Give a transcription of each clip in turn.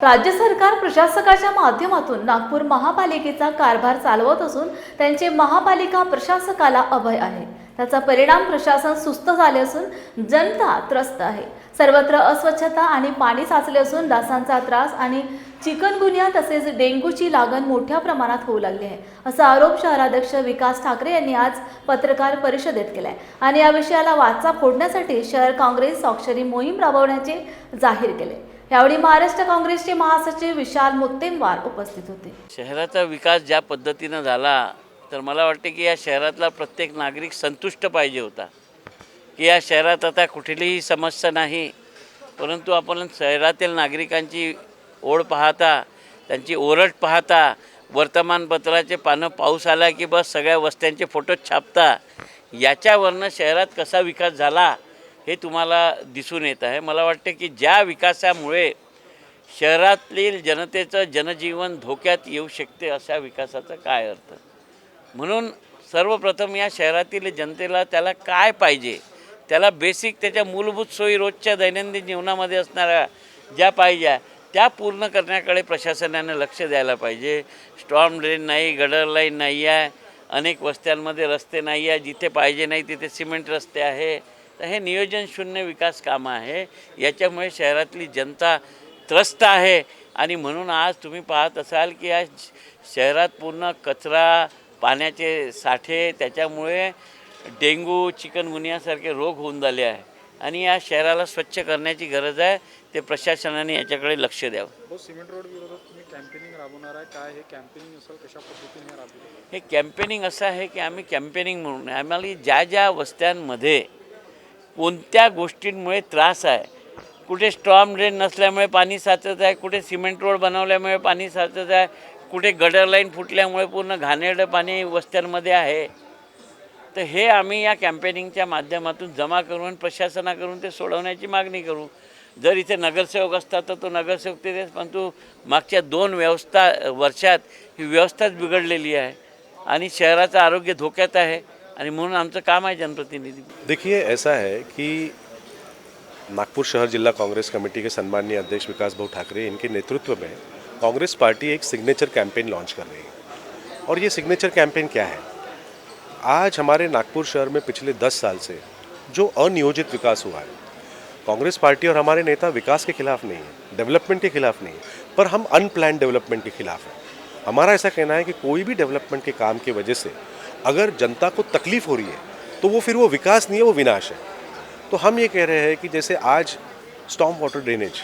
राज्य सरकार प्रशासकाच्या माध्यमातून नागपूर महापालिकेचा कारभार चालवत असून त्यांचे महापालिका प्रशासकाला अभय आहे। त्याचा परिणाम प्रशासन सुस्त झाले असून जनता त्रस्त आहे। सर्वत्र अस्वच्छता आणि पाणी साचले असून डासांचा त्रास आणि चिकनगुनिया तसेच डेंग्यूची लागण मोठ्या प्रमाणात होऊ लागली आहे, असा आरोप शहराध्यक्ष विकास ठाकरे यांनी आज पत्रकार परिषदेत केलाय आणि या विषयाला वाचा फोडण्यासाठी शहर काँग्रेस स्वाक्षरी मोहीम राबवण्याचे जाहीर केले। यावेळी महाराष्ट्र काँग्रेसचे महासचिव विशाल मुत्तेमवार उपस्थित होते। शहराचा विकास ज्या पद्धतीने झाला तर मला वाटते की या शहरातला प्रत्येक नागरिक संतुष्ट पाहिजे होता की या शहरात आता कुठलीही समस्या नाही, परंतु आपण शहरातील नागरिकांची ओढ पाहता, त्यांची ओरड पाहता, वर्तमानपत्राचे पानं पाऊस आला की बस सगळ्या वस्त्यांचे फोटो छापता, याच्यावरनं शहरात कसा विकास झाला हे तुम्हाला दिसून येत आहे। मला वाटते की ज्या विकासामुळे शहरातील जनतेचं जनजीवन धोक्यात येऊ शकते अशा विकासाचा काय अर्थ। म्हणून सर्वप्रथम या शहरातील जनतेला त्याला काय पाहिजे, त्याला बेसिक त्याच्या मूलभूत सोयी रोजच्या दैनंदिन जीवनामध्ये असणाऱ्या ज्या पाहिजे त्या पूर्ण करण्याकडे प्रशासनाने लक्ष द्यायला पाहिजे। स्टॉर्म ड्रेन नाही, गटर लाईन नाही आहे, अनेक वस्त्यांमध्ये रस्ते नाही आहे, जिथे पाहिजे नाही तिथे सिमेंट रस्ते आहे। तर हे नियोजन शून्य विकास कामं आहे, याच्यामुळे शहरातली जनता त्रस्त आहे। आणि म्हणून आज तुम्ही पाहत असाल की या शहरात पूर्ण कचरा, पाण्याचे साठे, त्याच्यामुळे डेंग्यू चिकनगुनियासारखे रोग होऊन झाले आहे आणि या शहराला स्वच्छ करण्याची गरज आहे। ते प्रशासनाने याच्याकडे लक्ष द्यावं। सिमेंट रोड विरोधात तुम्ही कॅम्पेनिंग राबवणार आहे, काय हे कॅम्पेनिंग असेल, कशा पद्धतीने राबवेल? हे कॅम्पेनिंग असं आहे की आम्ही कॅम्पेनिंग म्हणून आम्हाला ज्या ज्या वस्त्यांमध्ये कोणत्या गोष्टींमुळे त्रास आहे, कुठे स्टॉर्म ड्रेन नसल्यामुळे पाणी साचत आहे, कुठे सिमेंट रोड बनवल्यामुळे पाणी साचत आहे, कुठे गटर लाईन फुटल्यामुळे पूर्ण घाणेरडं पाणी वस्त्यांमध्ये आहे, तर हे आम्ही या कॅम्पेनिंगच्या माध्यमातून जमा करून प्रशासनाकडून ते सोडवण्याची मागणी करू। जर इथे नगरसेवक असतात तर तो नगरसेवक तेच, परंतु मागच्या 2 वर्षात ही व्यवस्थाच बिघडलेली आहे आणि शहराचं आरोग्य धोक्यात आहे आणि म्हणून आमचं काम आहे जनप्रतिनिधी। देखिए, ऐसा है कि नागपुर शहर जिला कांग्रेस कमेटी के सम्माननीय अध्यक्ष विकास भाऊ ठाकरे, इनके नेतृत्व में कांग्रेस पार्टी एक सिग्नेचर कैंपेन लॉन्च कर रही है। और ये सिग्नेचर कैंपेन क्या है? आज हमारे नागपुर शहर में पिछले 10 साल से जो अनियोजित विकास हुआ है, कांग्रेस पार्टी और हमारे नेता विकास के खिलाफ नहीं है, डेवलपमेंट के खिलाफ नहीं है, पर हम अनप्लान्ड डेवलपमेंट के खिलाफ हैं। हमारा ऐसा कहना है कि कोई भी डेवलपमेंट के काम की वजह से अगर जनता को तकलीफ हो रही है तो वो फिर वो विकास नहीं है, वो विनाश है। तो हम ये कह रहे हैं कि जैसे आज स्टॉर्म वाटर ड्रेनेज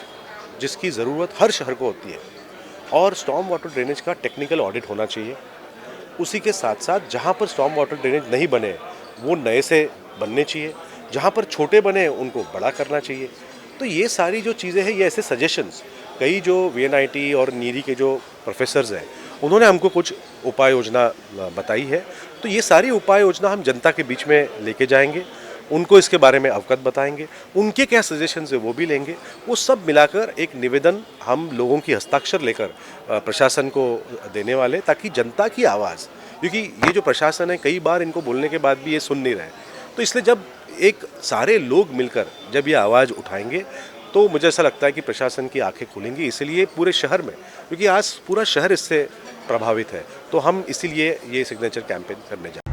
जिसकी ज़रूरत हर शहर को होती है और स्टॉर्म वाटर ड्रेनेज का टेक्निकल ऑडिट होना चाहिए, उसी के साथ साथ जहाँ पर स्टॉर्म वाटर ड्रेनेज नहीं बने वो नए से बनने चाहिए, जहाँ पर छोटे बने उनको बड़ा करना चाहिए। तो ये सारी जो चीज़ें हैं, ये ऐसे सजेशंस कई जो VNIT और नीरी के जो प्रोफेसर्स हैं उन्होंने हमको कुछ उपाय योजना बताई है। तो ये सारी उपाय योजना हम जनता के बीच में लेके जाएंगे, उनको इसके बारे में अवगत बताएंगे, उनके क्या सजेशंस है वो भी लेंगे। वो सब मिलाकर एक निवेदन हम लोगों की हस्ताक्षर लेकर प्रशासन को देने वाले, ताकि जनता की आवाज़, क्योंकि ये जो प्रशासन है कई बार इनको बोलने के बाद भी ये सुन नहीं रहे, तो इसलिए जब एक सारे लोग मिलकर जब ये आवाज़ उठाएंगे तो मुझे ऐसा लगता है कि प्रशासन की आंखें खुलेंगी। इसीलिए पूरे शहर में, क्योंकि आज पूरा शहर इससे प्रभावित है, तो हम इसीलिए ये सिग्नेचर कैंपेन करने जा रहे हैं।